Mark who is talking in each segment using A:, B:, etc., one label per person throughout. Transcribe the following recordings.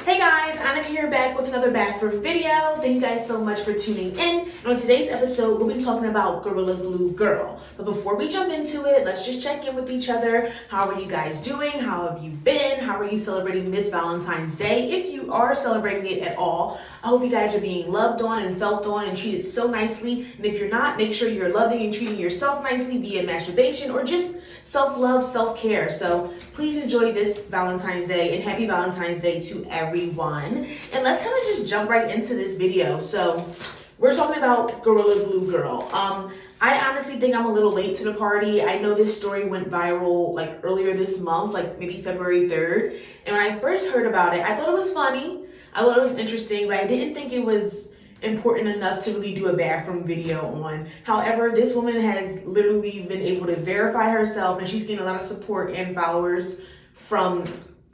A: Hey guys, Annika here back with another bathroom video. Thank you guys so much for tuning in. And on today's episode, we'll be talking about Gorilla Glue Girl. But before we jump into it, let's just check in with each other. How are you guys doing? How have you been? How are you celebrating this Valentine's Day? If you are celebrating it at all, I hope you guys are being loved on and felt on and treated so nicely. And if you're not, make sure you're loving and treating yourself nicely via masturbation or just self-love, self-care. So please enjoy this Valentine's Day and happy Valentine's Day to everyone. And let's kind of just jump right into this video. So we're talking about Gorilla Glue Girl. I honestly think I'm a little late to the party. I know this story went viral like earlier this month, like maybe February 3rd. And when I first heard about it, I thought it was funny. I thought it was interesting, but I didn't think it was important enough to really do a bathroom video on. However, this woman has literally been able to verify herself, and she's gained a lot of support and followers from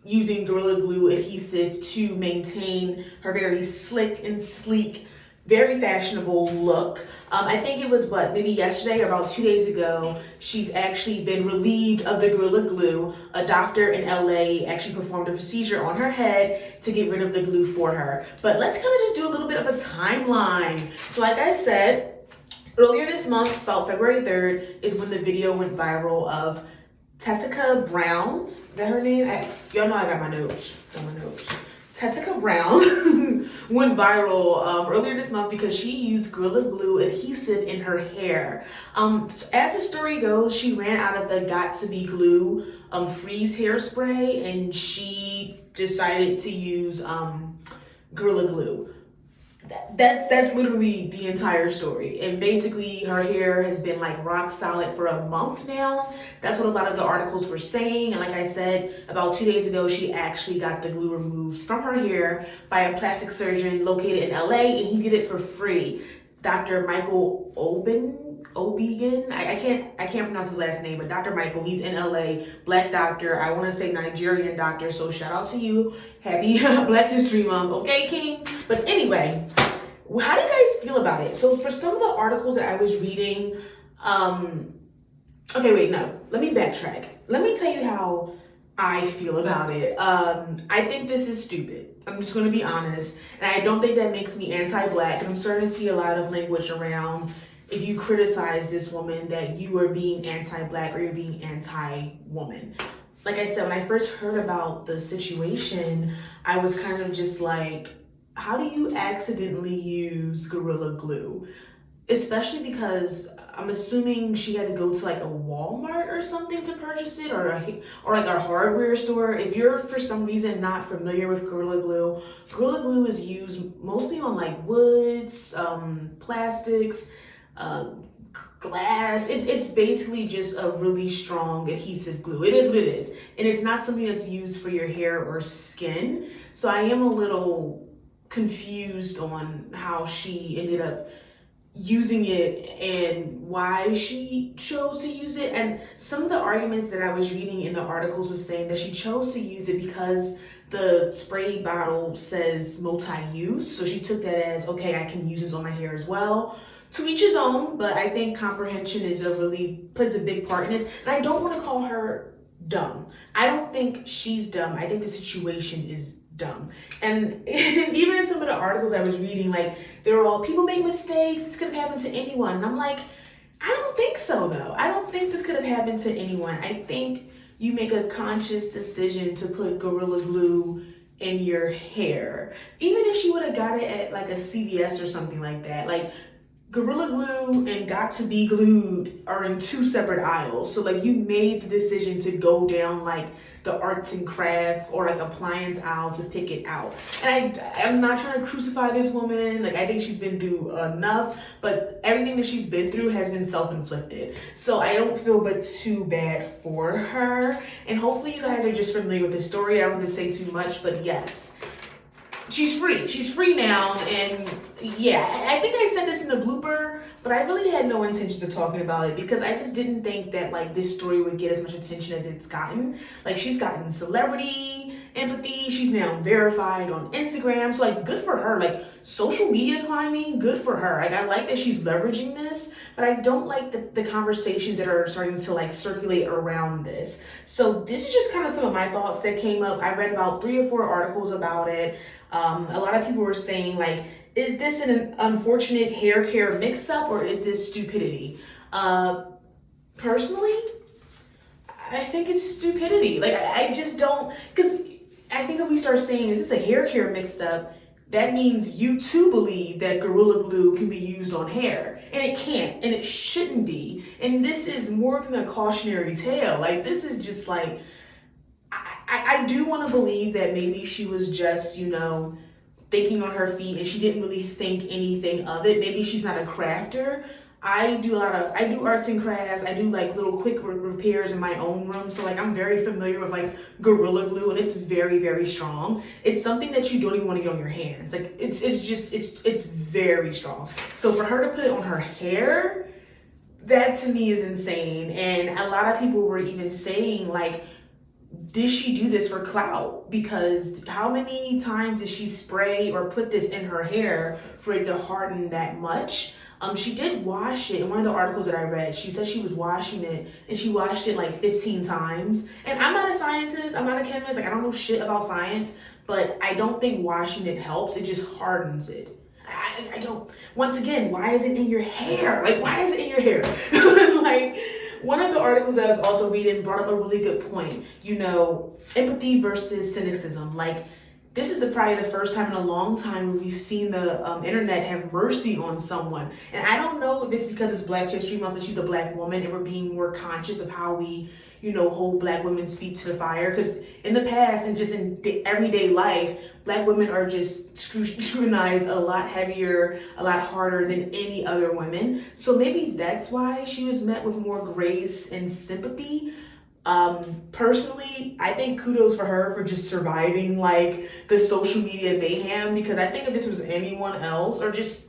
A: using Gorilla Glue adhesive to maintain her very slick and sleek, very fashionable look. I think it was maybe yesterday or about 2 days ago, she's actually been relieved of the Gorilla Glue. A doctor in LA actually performed a procedure on her head to get rid of the glue for her. But let's kind of just do a little bit of a timeline. So like I said, earlier this month, about February 3rd, is when the video went viral of Tessica Brown. Is that her name? Y'all know I got my notes. Tessica Brown went viral earlier this month because she used Gorilla Glue adhesive in her hair. As the story goes, she ran out of the Got To Be Glue freeze hairspray, and she decided to use Gorilla Glue. That's literally the entire story. And basically her hair has been like rock solid for a month now. That's what a lot of the articles were saying. And like I said, about 2 days ago, she actually got the glue removed from her hair by a plastic surgeon located in LA, and he did it for free. Dr. Michael Obigan. I can't pronounce his last name, but Dr. Michael, he's in LA, black doctor. I want to say Nigerian doctor, so shout out to you. Happy Black History Month, okay, King? But anyway, how do you guys feel about it? So for some of the articles that I was reading, okay, wait, no, let me backtrack. Let me tell you how I feel about it. I think this is stupid. I'm just going to be honest. And I don't think that makes me anti-black, because I'm starting to see a lot of language around, if you criticize this woman, that you are being anti-black or you're being anti-woman. Like I said, when I first heard about the situation, I was kind of just like, how do you accidentally use Gorilla Glue? Especially because I'm assuming she had to go to like a Walmart or something to purchase it, or like a hardware store. If you're for some reason not familiar with Gorilla Glue is used mostly on like woods, plastics, glass. It's basically just a really strong adhesive glue. It is what it is. And it's not something that's used for your hair or skin. So I am a little confused on how she ended up using it and why she chose to use it. And some of the arguments that I was reading in the articles was saying that she chose to use it because the spray bottle says multi-use. So she took that as, okay, I can use this on my hair as well. To each his own, but I think comprehension plays a big part in this. And I don't want to call her dumb. I don't think she's dumb. I think the situation is dumb. And even in some of the articles I was reading, like, they were all, people make mistakes, this could have happened to anyone. And I'm like, I don't think so though. I don't think this could have happened to anyone. I think you make a conscious decision to put Gorilla Glue in your hair. Even if she would have got it at like a CVS or something like that, like, Gorilla Glue and Got To Be Glued are in two separate aisles. So like, you made the decision to go down like the arts and crafts or like appliance aisle to pick it out. And I'm not trying to crucify this woman. Like, I think she's been through enough, but everything that she's been through has been self-inflicted. So I don't feel but too bad for her. And hopefully you guys are just familiar with the story. I don't want to say too much, but yes. She's free. She's free now. And yeah, I think I said this in the blooper, but I really had no intentions of talking about it because I just didn't think that like this story would get as much attention as it's gotten. Like she's gotten celebrity empathy. She's now verified on Instagram. So like good for her. Like social media climbing, good for her. Like I like that she's leveraging this, but I don't like the conversations that are starting to like circulate around this. So this is just kind of some of my thoughts that came up. I read about 3 or 4 articles about it. A lot of people were saying like, is this an unfortunate hair care mix-up or is this stupidity? Personally, I think it's stupidity. Like I just don't, because I think if we start saying, is this a hair care mixed up, that means you too believe that Gorilla Glue can be used on hair. And it can't, and it shouldn't be. And this is more than a cautionary tale. Like this is just like, I do want to believe that maybe she was just, thinking on her feet and she didn't really think anything of it. Maybe she's not a crafter. I do arts and crafts. I do like little quick repairs in my own room. So like I'm very familiar with like Gorilla Glue and it's very, very strong. It's something that you don't even want to get on your hands. Like it's very strong. So for her to put it on her hair, that to me is insane. And a lot of people were even saying like, did she do this for clout? Because how many times did she spray or put this in her hair for it to harden that much? She did wash it. In one of the articles that I read, she said she was washing it and she washed it like 15 times. And I'm not a scientist. I'm not a chemist. Like I don't know shit about science, but I don't think washing it helps. It just hardens it. I don't. Once again, why is it in your hair? Like, why is it in your hair? Like, one of the articles that I was also reading brought up a really good point. Empathy versus cynicism. Like, this is probably the first time in a long time where we've seen the internet have mercy on someone. And I don't know if it's because it's Black History Month and she's a Black woman and we're being more conscious of how we, hold Black women's feet to the fire. Because in the past and just in everyday life, Black women are just scrutinized a lot heavier, a lot harder than any other women. So maybe that's why she was met with more grace and sympathy. Personally, I think kudos for her for just surviving like the social media mayhem, because I think if this was anyone else or just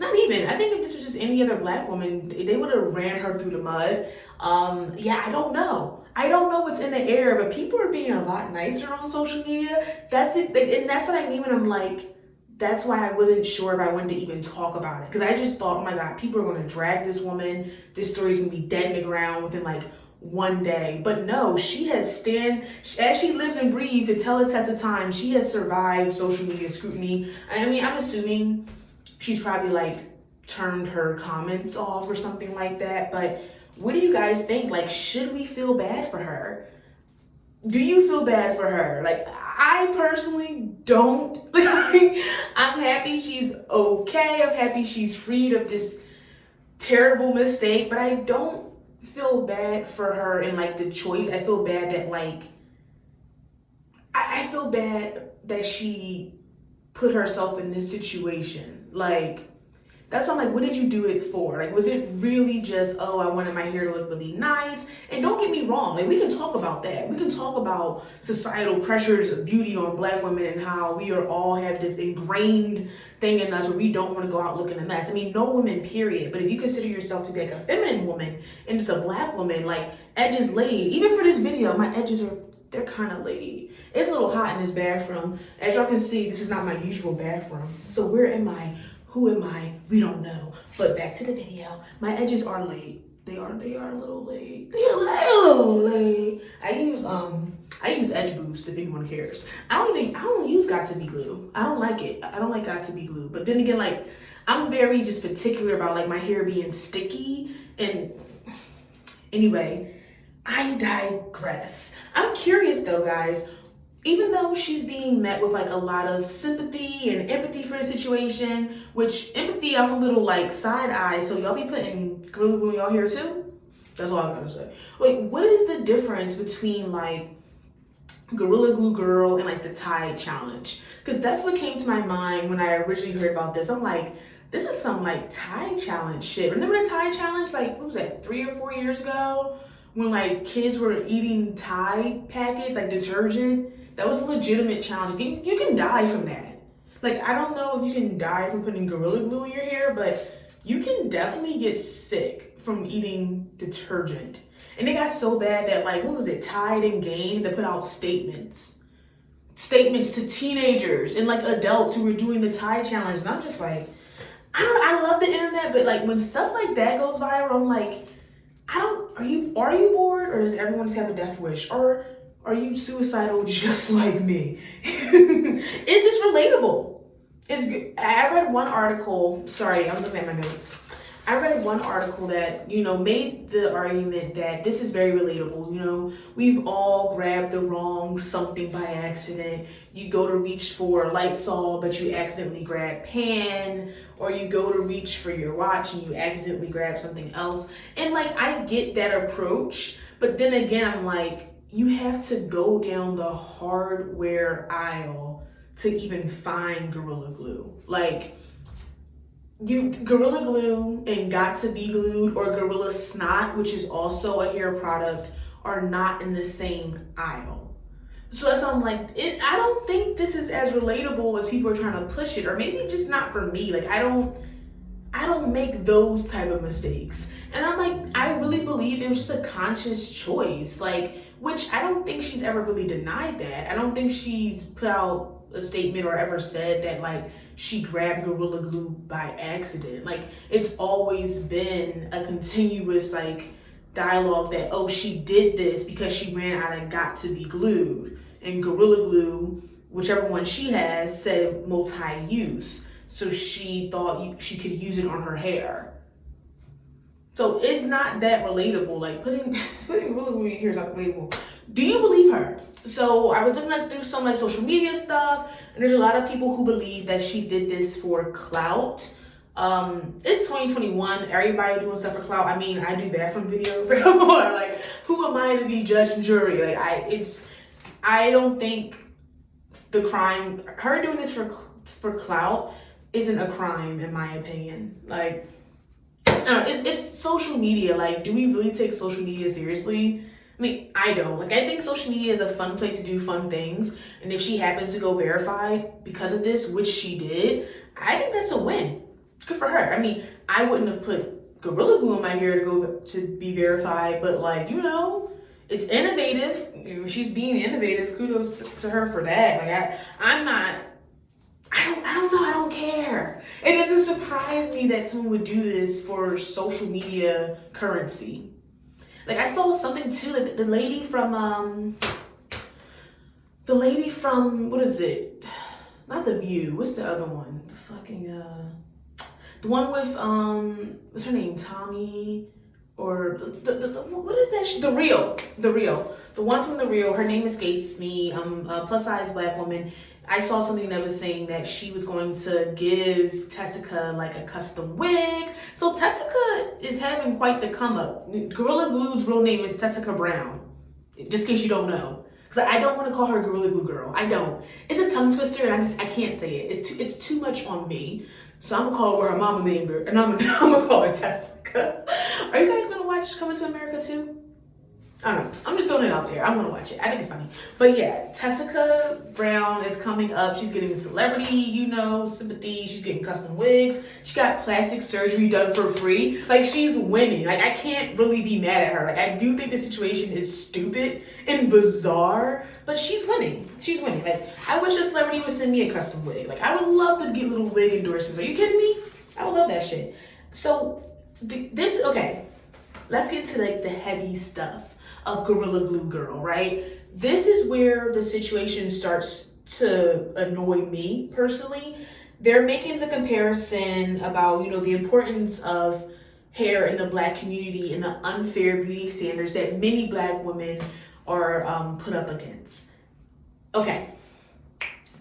A: not even, I think if this was just any other Black woman, they would have ran her through the mud. I don't know. I don't know what's in the air, but people are being a lot nicer on social media. That's it. And that's what I mean when I'm like, that's why I wasn't sure if I wanted to even talk about it. Because I just thought, oh my God, people are going to drag this woman. This story's going to be dead in the ground within like one day. But no, she has as she lives and breathes to tell a test of time, she has survived social media scrutiny. I mean, I'm assuming she's probably like turned her comments off or something like that. But what do you guys think? Like, should we feel bad for her? Do you feel bad for her? Like, I personally don't. I'm happy she's okay. I'm happy she's freed of this terrible mistake, but I don't feel bad for her in like the choice. I feel bad that like, I feel bad that she put herself in this situation. Like, that's why I'm like, what did you do it for? Like, was it really just, oh, I wanted my hair to look really nice? And don't get me wrong, like we can talk about that. We can talk about societal pressures of beauty on Black women and how we are all have this ingrained thing in us where we don't want to go out looking a mess. I mean, no woman, period. But if you consider yourself to be like a feminine woman and just a Black woman, like edges laid. Even for this video, my edges they're kind of laid. It's a little hot in this bathroom. As y'all can see, this is not my usual bathroom. So where am I? Who am I? We don't know. But back to the video. My edges are laid. They are a little laid. They're a little laid. I use Edge Boost if anyone cares. I don't use Got to Be Glue. I don't like it. I don't like Got to Be Glue. But then again, like I'm very just particular about like my hair being sticky. And anyway, I digress. I'm curious though, guys. Even though she's being met with like a lot of sympathy and empathy for the situation, which empathy, I'm a little like side eye. So y'all be putting Gorilla Glue in y'all hair too? That's all I'm gonna say. Wait, what is the difference between like Gorilla Glue Girl and like the Tide Challenge? Because that's what came to my mind when I originally heard about this. I'm like, this is some like Tide Challenge shit. Remember the Tide Challenge? Like, what was that, 3 or 4 years ago? When like kids were eating Tide packets, like detergent? That was a legitimate challenge. You can die from that. Like, I don't know if you can die from putting Gorilla Glue in your hair, but you can definitely get sick from eating detergent. And it got so bad that, like, what was it, Tide and Gain, to put out statements to teenagers and like adults who were doing the Tide challenge. And I'm just like, I love the internet, but like when stuff like that goes viral, I'm like, are you bored, or does everyone just have a death wish? Or are you suicidal just like me? Is this relatable? I read one article, sorry, I'm looking at my notes. I read one article that, made the argument that this is very relatable. We've all grabbed the wrong something by accident. You go to reach for Lysol, but you accidentally grab pan, or you go to reach for your watch and you accidentally grab something else. And like, I get that approach, but then again, I'm like, you have to go down the hardware aisle to even find Gorilla Glue. Like, Gorilla Glue and Got to Be Glued, or Gorilla Snot, which is also a hair product, are not in the same aisle. So that's why I'm like, I don't think this is as relatable as people are trying to push it, or maybe just not for me. Like, I don't make those type of mistakes. And I'm like, I really believe it was just a conscious choice, like, which I don't think she's ever really denied that. I don't think she's put out a statement or ever said that like she grabbed Gorilla Glue by accident. Like, it's always been a continuous like dialogue that, oh, she did this because she ran out of Got to Be Glued, and Gorilla Glue, whichever one she has, said multi-use, so she thought she could use it on her hair. So it's not that relatable. Like, putting Gorilla Glue in your hair is not relatable. Do you believe her? So I was looking through some like social media stuff, and there's a lot of people who believe that she did this for clout. It's 2021. Everybody doing stuff for clout. I mean, I do bathroom videos. Like, come on, like, who am I to be judge and jury? Like, I don't think the crime, her doing this for clout, isn't a crime in my opinion. Like, I don't know, it's social media. Like, do we really take social media seriously? I mean, I don't. Like, I think social media is a fun place to do fun things. And if she happens to go verified because of this, which she did, I think that's a win. Good for her. I mean, I wouldn't have put Gorilla Glue in my hair to be verified, but like, it's innovative. She's being innovative. Kudos to her for that. Like, I don't know. I don't care. It doesn't surprise me that someone would do this for social media currency. Like, I saw something too, that the lady from, what is it? Not The View. What's the other one? The one with, what's her name? Tommy, or what is that? The Real. The one from The Real. Her name escapes me. A plus size black woman. I saw something that was saying that she was going to give Tessica like a custom wig. So Tessica is having quite the come up. Gorilla Glue's real name is Tessica Brown, just in case you don't know. Because I don't want to call her Gorilla Glue Girl. I don't. It's a tongue twister, and I can't say it. It's too much on me. So I'm gonna call her what her mama named her, and I'm gonna call her Tessica. Are you guys gonna watch Coming to America too? I don't know. I'm just throwing it out there. I'm gonna watch it. I think it's funny. But yeah, Tessica Brown is coming up. She's getting celebrity, sympathy. She's getting custom wigs. She got plastic surgery done for free. Like, she's winning. Like, I can't really be mad at her. Like, I do think the situation is stupid and bizarre, but she's winning. She's winning. Like, I wish a celebrity would send me a custom wig. Like, I would love to get little wig endorsements. Are you kidding me? I would love that shit. So okay, let's get to like the heavy stuff of Gorilla Glue Girl, right? This is where the situation starts to annoy me personally. They're making the comparison about, the importance of hair in the Black community and the unfair beauty standards that many Black women are put up against. Okay,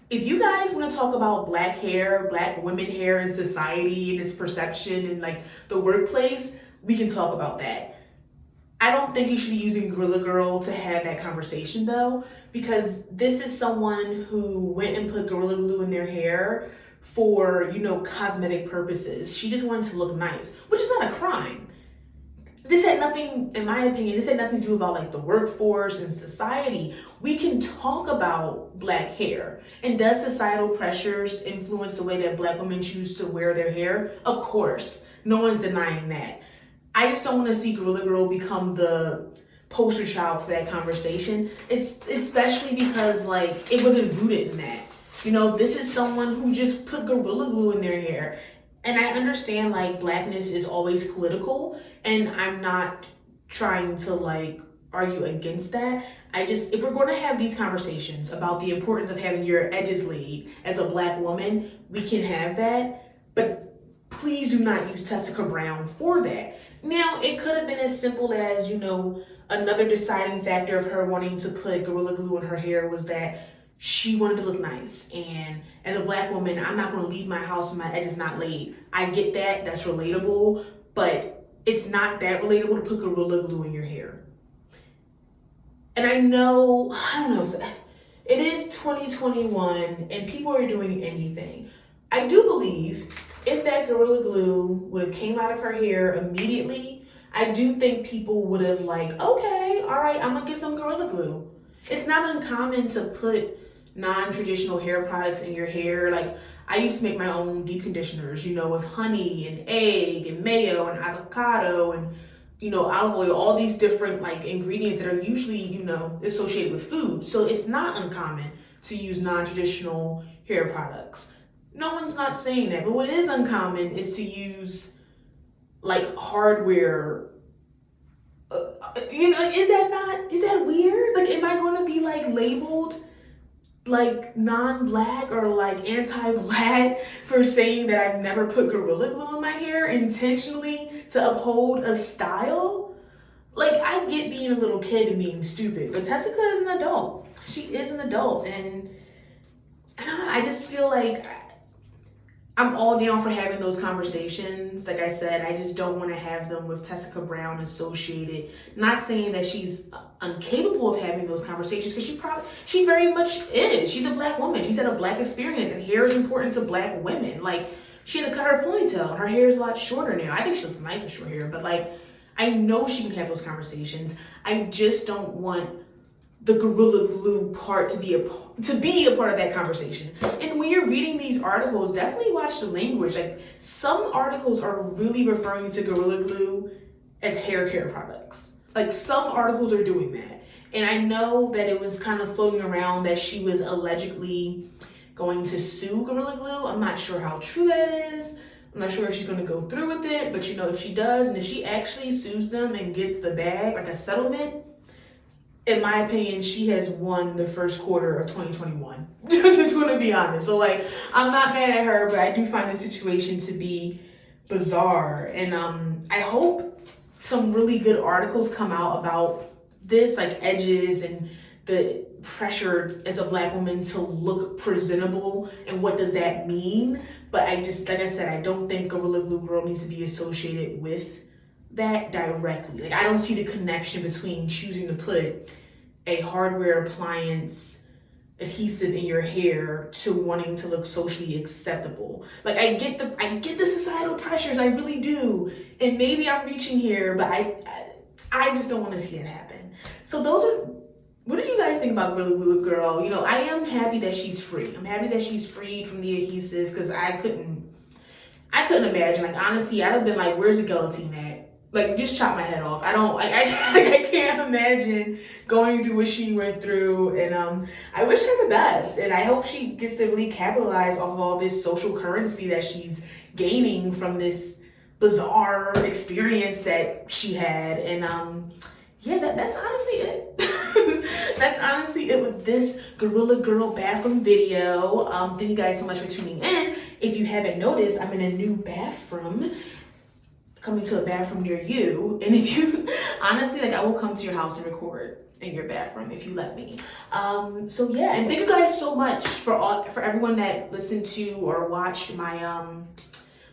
A: if you guys want to talk about Black hair, Black women hair in society and its perception and like the workplace, we can talk about that. I don't think you should be using Gorilla Girl to have that conversation though, because this is someone who went and put Gorilla Glue in their hair for, cosmetic purposes. She just wanted to look nice, which is not a crime. this had nothing, in my opinion, this had nothing to do about like the workforce and society. We can talk about black hair. And does societal pressures influence the way that black women choose to wear their hair? Of course. No one's denying that. I just don't want to see Gorilla Girl become the poster child for that conversation. It's especially because like it wasn't rooted in that. You know, this is someone who just put Gorilla Glue in their hair. And I understand like blackness is always political, and I'm not trying to like argue against that. If we're going to have these conversations about the importance of having your edges laid as a black woman, we can have that, but please do not use Tessica Brown for that. Now, it could have been as simple as, you know, another deciding factor of her wanting to put Gorilla Glue in her hair was that she wanted to look nice. And as a black woman, I'm not going to leave my house with my edges not laid. I get that. That's relatable. But it's not that relatable to put Gorilla Glue in your hair. And I don't know, it is 2021 and people are doing anything. I do believe if that Gorilla Glue would have came out of her hair immediately, I do think people would have like, okay, all right, I'm going to get some Gorilla Glue. It's not uncommon to put non-traditional hair products in your hair. Like I used to make my own deep conditioners, you know, with honey and egg and mayo and avocado and, you know, olive oil, all these different like ingredients that are usually, you know, associated with food. So it's not uncommon to use non-traditional hair products. No one's not saying that, but what is uncommon is to use like hardware. You know, is that weird? Like, am I going to be like labeled like non-black or like anti-black for saying that I've never put Gorilla Glue in my hair intentionally to uphold a style? Like, I get being a little kid and being stupid, but Tessica is an adult. She is an adult, and I don't know, I just feel like I'm all down for having those conversations. Like I said, I just don't want to have them with Tessica Brown associated. Not saying that she's incapable of having those conversations, because she very much is. She's a black woman. She's had a black experience, and hair is important to black women. Like, she had to cut her ponytail. Her hair is a lot shorter now. I think she looks nice with short hair, but like, I know she can have those conversations. I just don't want the Gorilla Glue part to be a part of that conversation. And when you're reading these articles, definitely watch the language. Like, some articles are really referring to Gorilla Glue as hair care products. Like, some articles are doing that. And I know that it was kind of floating around that she was allegedly going to sue Gorilla Glue. I'm not sure how true that is. I'm not sure if she's going to go through with it, but you know, if she does, and if she actually sues them and gets the bag, like a settlement, in my opinion, she has won the first quarter of 2021. Just going to be honest. So like, I'm not mad at her, but I do find the situation to be bizarre. And I hope some really good articles come out about this, like edges and the pressure as a black woman to look presentable and what does that mean. But I just, like I said, I don't think Gorilla Glue Girl needs to be associated with that directly. Like, I don't see the connection between choosing to put a hardware appliance adhesive in your hair to wanting to look socially acceptable. Like, I get the societal pressures, I really do. And maybe I'm reaching here, but I just don't want to see it happen. So what do you guys think about Gorilla Glue Girl? You know, I am happy that she's free. I'm happy that she's freed from the adhesive, because I couldn't imagine. Like, honestly, I'd have been like, where's the guillotine at? Like, just chop my head off. I can't imagine going through what she went through. And I wish her the best. And I hope she gets to really capitalize off of all this social currency that she's gaining from this bizarre experience that she had. And yeah, that's honestly it. That's honestly it with this Gorilla Girl bathroom video. Thank you guys so much for tuning in. If you haven't noticed, I'm in a new bathroom, coming to a bathroom near you. And if you, honestly, like, I will come to your house and record in your bathroom if you let me. So yeah, and thank you guys so much for everyone that listened to or watched my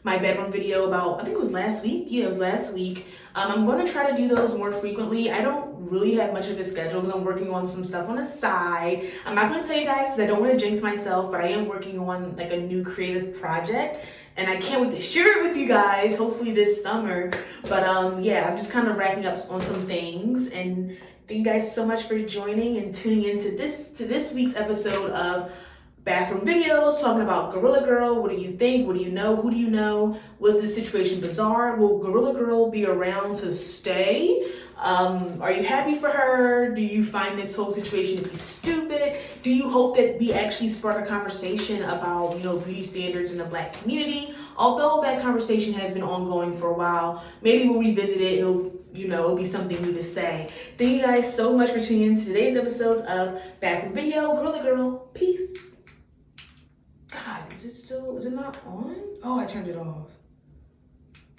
A: bedroom video about, I think it was last week. Yeah, it was last week. I'm going to try to do those more frequently. I don't really have much of a schedule because I'm working on some stuff on the side. I'm not going to tell you guys because I don't want to jinx myself, but I am working on like a new creative project and I can't wait to share it with you guys, hopefully this summer. But yeah, I'm just kind of wrapping up on some things, and thank you guys so much for joining and tuning into this week's episode of Bathroom Videos, talking about Gorilla Girl. What do you think? What do you know? Who do you know? Was this situation bizarre? Will Gorilla Girl be around to stay? Are you happy for her? Do you find this whole situation to be stupid? Do you hope that we actually spark a conversation about, beauty standards in the Black community? Although that conversation has been ongoing for a while, maybe we'll revisit it and it'll be something new to say. Thank you guys so much for tuning in to today's episodes of Bathroom Video, Gorilla Girl. Peace. God, is it not on? Oh, I turned it off.